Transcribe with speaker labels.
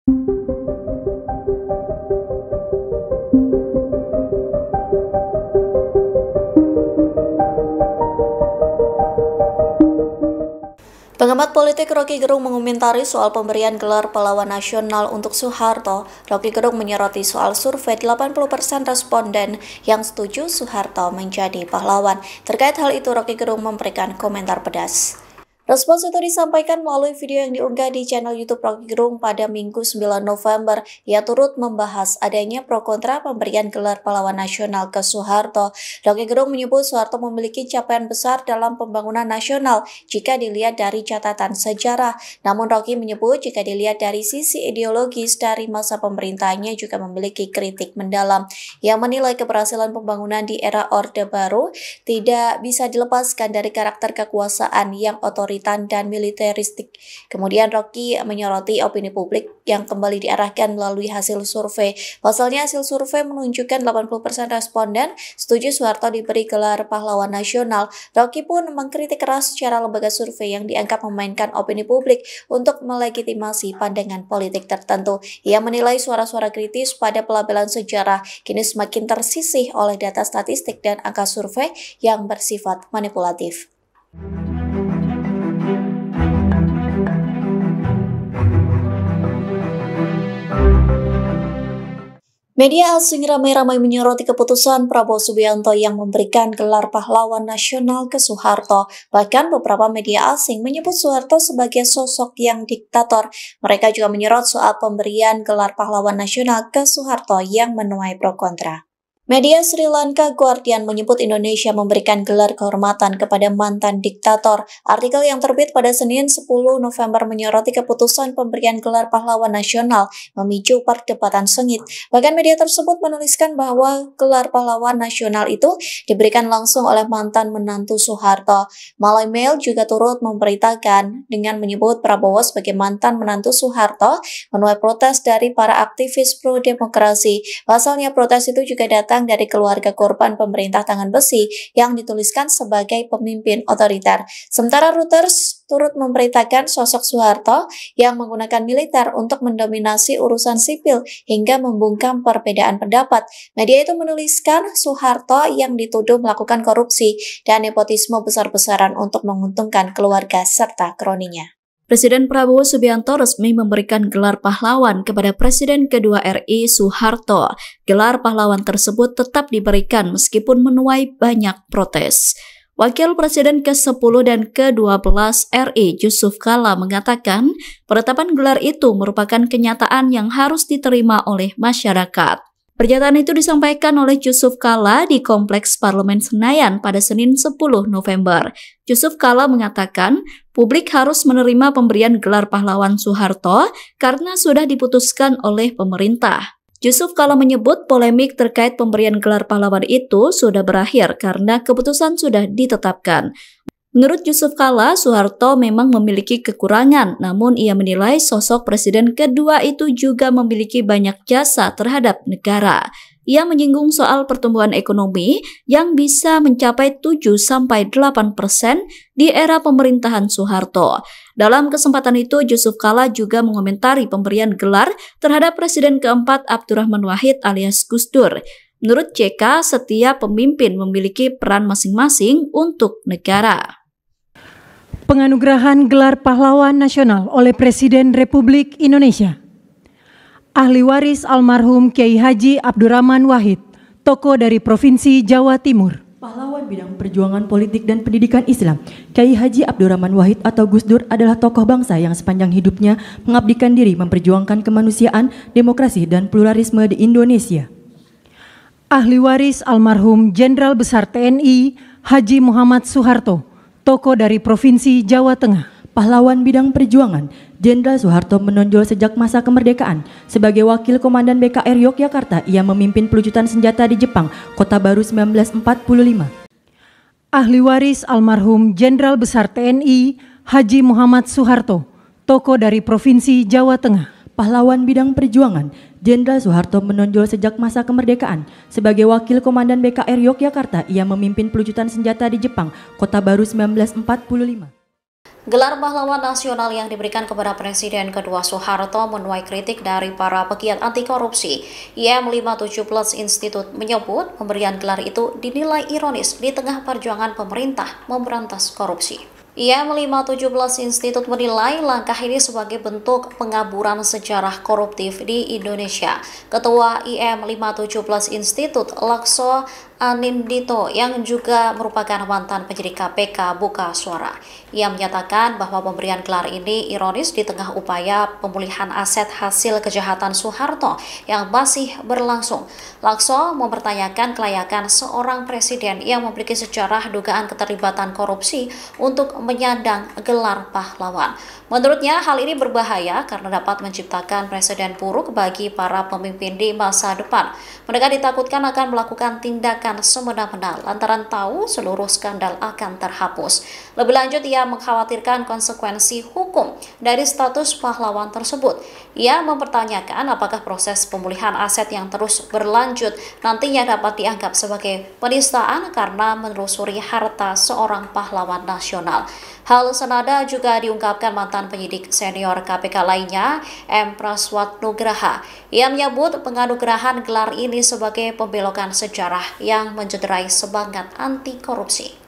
Speaker 1: Pengamat politik Rocky Gerung mengomentari soal pemberian gelar pahlawan nasional untuk Soeharto. Rocky Gerung menyoroti soal survei 80% responden yang setuju Soeharto menjadi pahlawan. Terkait hal itu, Rocky Gerung memberikan komentar pedas. Respons itu disampaikan melalui video yang diunggah di channel YouTube Rocky Gerung pada Minggu 9 November. Ia turut membahas adanya pro kontra pemberian gelar pahlawan nasional ke Soeharto. Rocky Gerung menyebut Soeharto memiliki capaian besar dalam pembangunan nasional jika dilihat dari catatan sejarah. Namun Rocky menyebut jika dilihat dari sisi ideologis dari masa pemerintahannya juga memiliki kritik mendalam. Yang menilai keberhasilan pembangunan di era Orde Baru tidak bisa dilepaskan dari karakter kekuasaan yang otoriter dan militeristik. Kemudian Rocky menyoroti opini publik yang kembali diarahkan melalui hasil survei. Pasalnya hasil survei menunjukkan 80% responden setuju Soeharto diberi gelar pahlawan nasional. Rocky pun mengkritik keras secara lembaga survei yang dianggap memainkan opini publik untuk melegitimasi pandangan politik tertentu. Ia menilai suara-suara kritis pada pelabelan sejarah kini semakin tersisih oleh data statistik dan angka survei yang bersifat manipulatif. Media asing ramai-ramai menyoroti keputusan Prabowo Subianto yang memberikan gelar pahlawan nasional ke Soeharto. Bahkan beberapa media asing menyebut Soeharto sebagai sosok yang diktator. Mereka juga menyorot soal pemberian gelar pahlawan nasional ke Soeharto yang menuai pro kontra. Media Sri Lanka Guardian menyebut Indonesia memberikan gelar kehormatan kepada mantan diktator. Artikel yang terbit pada Senin 10 November menyoroti keputusan pemberian gelar pahlawan nasional memicu perdebatan sengit. Bahkan media tersebut menuliskan bahwa gelar pahlawan nasional itu diberikan langsung oleh mantan menantu Soeharto. Malay Mail juga turut memberitakan dengan menyebut Prabowo sebagai mantan menantu Soeharto menuai protes dari para aktivis pro-demokrasi. Pasalnya protes itu juga datang dari keluarga korban pemerintah tangan besi yang dituliskan sebagai pemimpin otoriter. Sementara Reuters turut memberitakan sosok Soeharto yang menggunakan militer untuk mendominasi urusan sipil hingga membungkam perbedaan pendapat. Media itu menuliskan Soeharto yang dituduh melakukan korupsi dan nepotisme besar-besaran untuk menguntungkan keluarga serta kroninya. Presiden Prabowo Subianto resmi memberikan gelar pahlawan kepada Presiden kedua RI Soeharto. Gelar pahlawan tersebut tetap diberikan meskipun menuai banyak protes. Wakil Presiden ke-10 dan ke-12 RI Yusuf Kala mengatakan penetapan gelar itu merupakan kenyataan yang harus diterima oleh masyarakat. Pernyataan itu disampaikan oleh Yusuf Kala di Kompleks Parlemen Senayan pada Senin 10 November. Yusuf Kala mengatakan, publik harus menerima pemberian gelar pahlawan Soeharto karena sudah diputuskan oleh pemerintah. Yusuf Kala menyebut polemik terkait pemberian gelar pahlawan itu sudah berakhir karena keputusan sudah ditetapkan. Menurut Yusuf Kala, Soeharto memang memiliki kekurangan, namun ia menilai sosok presiden kedua itu juga memiliki banyak jasa terhadap negara. Ia menyinggung soal pertumbuhan ekonomi yang bisa mencapai 7-8% di era pemerintahan Soeharto. Dalam kesempatan itu, Yusuf Kala juga mengomentari pemberian gelar terhadap Presiden keempat Abdurrahman Wahid alias Gus Dur. Menurut JK, setiap pemimpin memiliki peran masing-masing untuk negara.
Speaker 2: Penganugerahan gelar pahlawan nasional oleh Presiden Republik Indonesia. Ahli waris almarhum Kiai Haji Abdurrahman Wahid, tokoh dari Provinsi Jawa Timur.
Speaker 3: Pahlawan bidang perjuangan politik dan pendidikan Islam, Kiai Haji Abdurrahman Wahid atau Gus Dur adalah tokoh bangsa yang sepanjang hidupnya mengabdikan diri memperjuangkan kemanusiaan, demokrasi, dan pluralisme di Indonesia.
Speaker 2: Ahli waris almarhum Jenderal Besar TNI Haji Muhammad Soeharto, tokoh dari Provinsi Jawa Tengah.
Speaker 3: Pahlawan bidang perjuangan, Jenderal Soeharto menonjol sejak masa kemerdekaan. Sebagai wakil komandan BKR Yogyakarta, ia memimpin pelucutan senjata di Jepang, Kota Baru 1945.
Speaker 2: Ahli waris almarhum Jenderal Besar TNI Haji Muhammad Soeharto, tokoh dari Provinsi Jawa Tengah.
Speaker 3: Pahlawan bidang perjuangan, Jenderal Soeharto menonjol sejak masa kemerdekaan. Sebagai wakil komandan BKR Yogyakarta, ia memimpin pelucutan senjata di Jepang, Kota Baru 1945.
Speaker 1: Gelar pahlawan nasional yang diberikan kepada Presiden kedua Soeharto menuai kritik dari para pegiat anti korupsi. IM57+ Institute menyebut pemberian gelar itu dinilai ironis di tengah perjuangan pemerintah memberantas korupsi. IM57+ Institute menilai langkah ini sebagai bentuk pengaburan sejarah koruptif di Indonesia. Ketua IM57+ Institute, Lakso Anindito, yang juga merupakan mantan penyidik KPK, buka suara. Ia menyatakan bahwa pemberian gelar ini ironis di tengah upaya pemulihan aset hasil kejahatan Soeharto yang masih berlangsung. Lakso mempertanyakan kelayakan seorang presiden yang memiliki sejarah dugaan keterlibatan korupsi untuk menyandang gelar pahlawan. Menurutnya, hal ini berbahaya karena dapat menciptakan presiden buruk bagi para pemimpin di masa depan. Mereka ditakutkan akan melakukan tindakan semena-mena lantaran tahu seluruh skandal akan terhapus. Lebih lanjut, ia mengkhawatirkan konsekuensi hukum dari status pahlawan tersebut. Ia mempertanyakan apakah proses pemulihan aset yang terus berlanjut nantinya dapat dianggap sebagai penistaan karena menelusuri harta seorang pahlawan nasional. Hal senada juga diungkapkan mantan penyidik senior KPK lainnya, M. Praswatnugraha. Ia menyebut penganugerahan gelar ini sebagai pembelokan sejarah yang mencederai semangat anti korupsi.